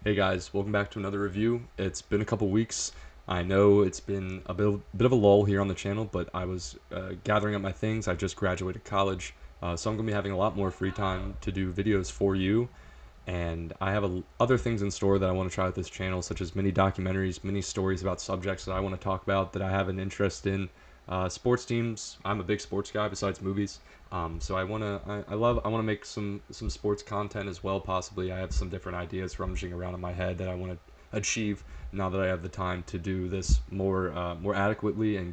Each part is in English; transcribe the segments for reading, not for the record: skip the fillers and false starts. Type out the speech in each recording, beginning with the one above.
Hey guys, welcome back to another review. It's been a couple weeks. I know it's been a bit of a lull here on the channel, but I was gathering up my things. I just graduated college, so I'm going to be having a lot more free time to do videos for you. And I have other things in store that I want to try with this channel, such as mini documentaries, mini stories about subjects that I want to talk about that I have an interest in. Sports teams. I'm a big sports guy besides movies. So I want to make some sports content as well. Possibly, I have some different ideas rummaging around in my head that I want to achieve now that I have the time to do this more adequately and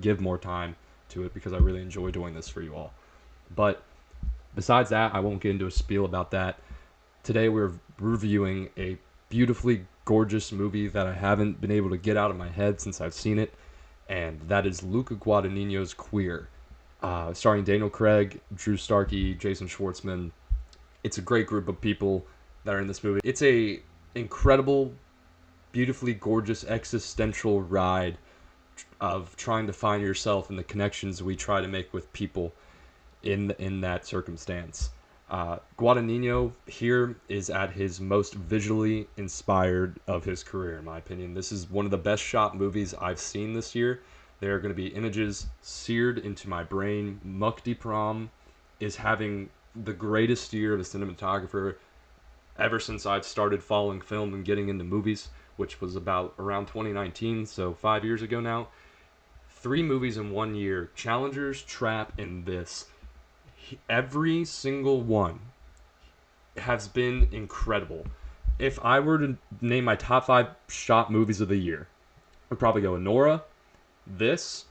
give more time to it because I really enjoy doing this for you all. But besides that, I won't get into a spiel about that. Today we're reviewing a beautifully gorgeous movie that I haven't been able to get out of my head since I've seen it, and that is Luca Guadagnino's Queer, starring Daniel Craig, Drew Starkey, Jason Schwartzman. It's a great group of people that are in this movie. It's a incredible, beautifully gorgeous existential ride of trying to find yourself and the connections we try to make with people in that circumstance. Guadagnino here is at his most visually inspired of his career, in my opinion. This is one of the best shot movies I've seen this year. There are going to be images seared into my brain. Mukti Pram is having the greatest year of a cinematographer ever since I've started following film and getting into movies, which was about around 2019, so 5 years ago now. Three movies in 1 year: Challengers, Trap, and this. Every single one has been incredible. If I were to name my top five shot movies of the year, I'd probably go Nora, this,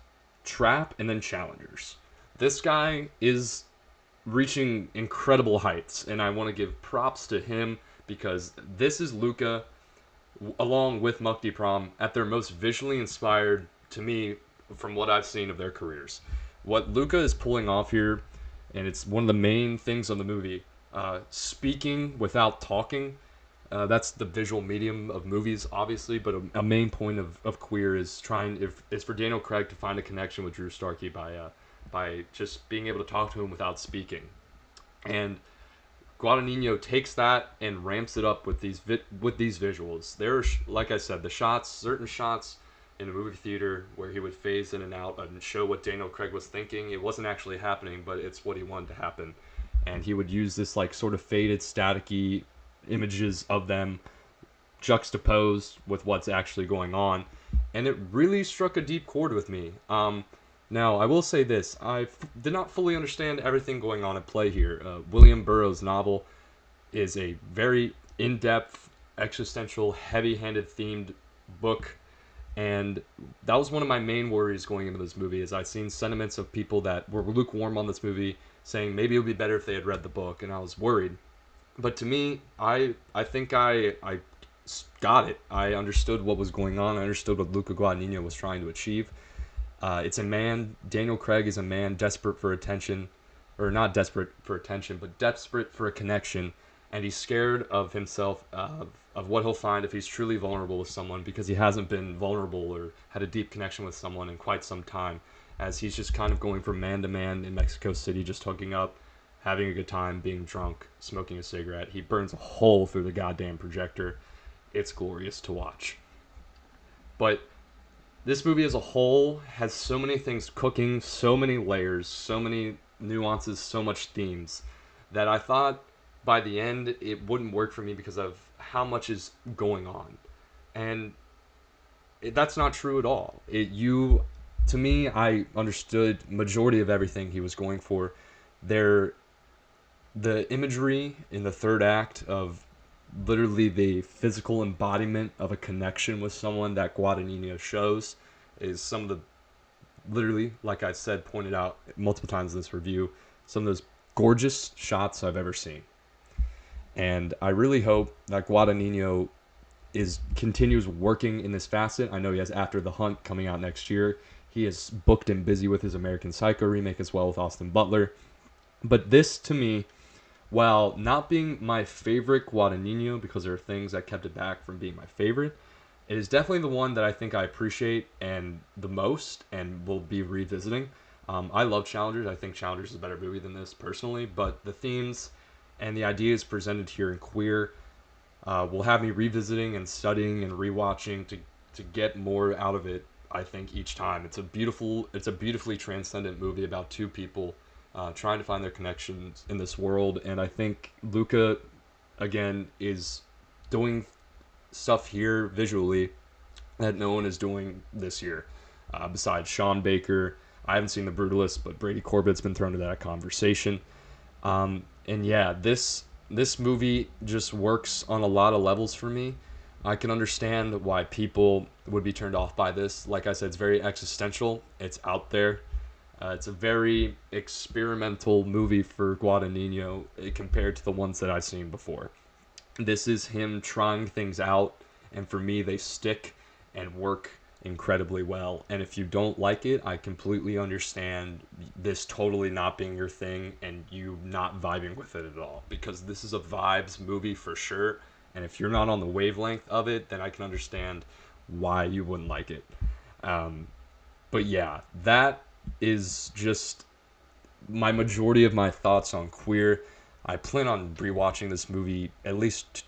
Trap, and then Challengers. This guy is reaching incredible heights, and I want to give props to him because this is Luca, along with Mukti Pram, at their most visually inspired to me from what I've seen of their careers. What Luca is pulling off here, and it's one of the main things of the movie, speaking without talking. That's the visual medium of movies, obviously, but a main point of Queer is is for Daniel Craig to find a connection with Drew Starkey by just being able to talk to him without speaking. And Guadagnino takes that and ramps it up with these visuals. There's, like I said, certain shots in a movie theater where he would phase in and out and show what Daniel Craig was thinking. It wasn't actually happening, but it's what he wanted to happen. And he would use this like sort of faded, staticky images of them juxtaposed with what's actually going on, and it really struck a deep chord with me. Now, I will say this: did not fully understand everything going on at play here. William Burroughs' novel is a very in-depth, existential, heavy-handed themed book, and that was one of my main worries going into this movie. Is I'd seen sentiments of people that were lukewarm on this movie, saying maybe it would be better if they had read the book, and I was worried. But to me, I think I got it. I understood what was going on. I understood what Luca Guadagnino was trying to achieve. It's a man. Daniel Craig is a man desperate for attention, or not desperate for attention, but desperate for a connection, and he's scared of himself, of what he'll find if he's truly vulnerable with someone, because he hasn't been vulnerable or had a deep connection with someone in quite some time, as he's just kind of going from man to man in Mexico City, just hooking up, having a good time, being drunk, smoking a cigarette. He burns a hole through the goddamn projector. It's glorious to watch. But this movie as a whole has so many things cooking, so many layers, so many nuances, so much themes, that I thought by the end it wouldn't work for me because of how much is going on. And that's not true at all. To me, I understood majority of everything he was going for. There The imagery in the third act of literally the physical embodiment of a connection with someone that Guadagnino shows is some of the, literally, like I said, pointed out multiple times in this review, some of those gorgeous shots I've ever seen. And I really hope that Guadagnino continues working in this facet. I know he has After the Hunt coming out next year. He is booked and busy with his American Psycho remake as well with Austin Butler. But this, to me, while not being my favorite Guadagnino, because there are things that kept it back from being my favorite, it is definitely the one that I think I appreciate and the most and will be revisiting. I love Challengers. I think Challengers is a better movie than this personally, but the themes and the ideas presented here in Queer will have me revisiting and studying and rewatching to get more out of it. I think each time it's a beautifully transcendent movie about two people trying to find their connections in this world, and I think Luca again is doing stuff here visually that no one is doing this year. Besides Sean Baker, I haven't seen The Brutalist, but Brady Corbett's been thrown into that conversation. And yeah, this movie just works on a lot of levels for me. I can understand why people would be turned off by this. Like I said, it's very existential. It's out there. It's a very experimental movie for Guadagnino compared to the ones that I've seen before. This is him trying things out, and for me, they stick and work incredibly well. And if you don't like it, I completely understand this totally not being your thing and you not vibing with it at all, because this is a vibes movie for sure. And if you're not on the wavelength of it, then I can understand why you wouldn't like it. Um, but yeah, that is just my majority of my thoughts on Queer. I plan on rewatching this movie at least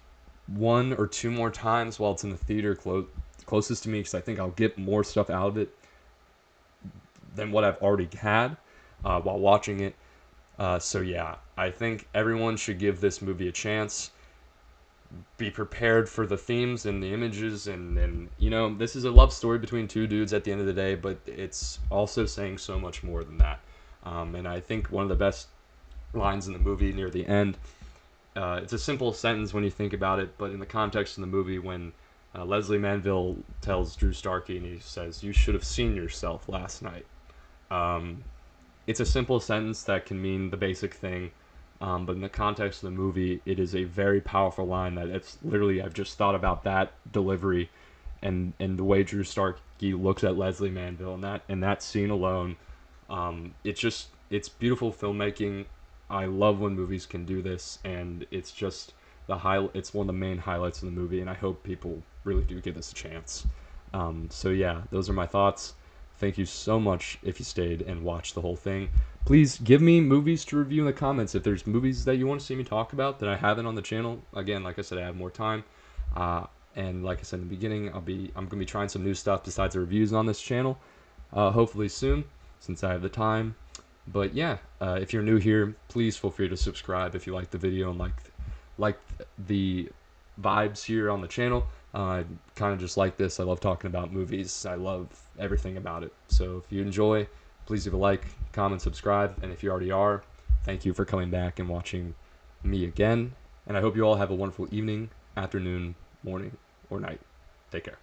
one or two more times while it's in the theater closest to me, because I think I'll get more stuff out of it than what I've already had while watching it. So yeah, I think everyone should give this movie a chance. Be prepared for the themes and the images, and you know, this is a love story between two dudes at the end of the day, but it's also saying so much more than that. And I think one of the best lines in the movie near the end, it's a simple sentence when you think about it, but in the context of the movie, when Leslie Manville tells Drew Starkey and he says, "You should have seen yourself last night." Um, it's a simple sentence that can mean the basic thing, but in the context of the movie, it is a very powerful line that it's literally, I've just thought about that delivery and the way Drew Starkey looks at Leslie Manville and that scene alone. It's beautiful filmmaking. I love when movies can do this, and it's just it's one of the main highlights of the movie, and I hope people really do give this a chance. So yeah, those are my thoughts. Thank you so much if you stayed and watched the whole thing. Please give me movies to review in the comments. If there's movies that you want to see me talk about that I haven't on the channel, again, like I said, I have more time. And like I said in the beginning, I'm gonna be trying some new stuff besides the reviews on this channel. Hopefully soon, since I have the time. But yeah, if you're new here, please feel free to subscribe if you like the video and like the vibes here on the channel. I kind of just like this. I love talking about movies. I love everything about it. So if you enjoy, please leave a like, comment, subscribe. And if you already are, thank you for coming back and watching me again. And I hope you all have a wonderful evening, afternoon, morning, or night. Take care.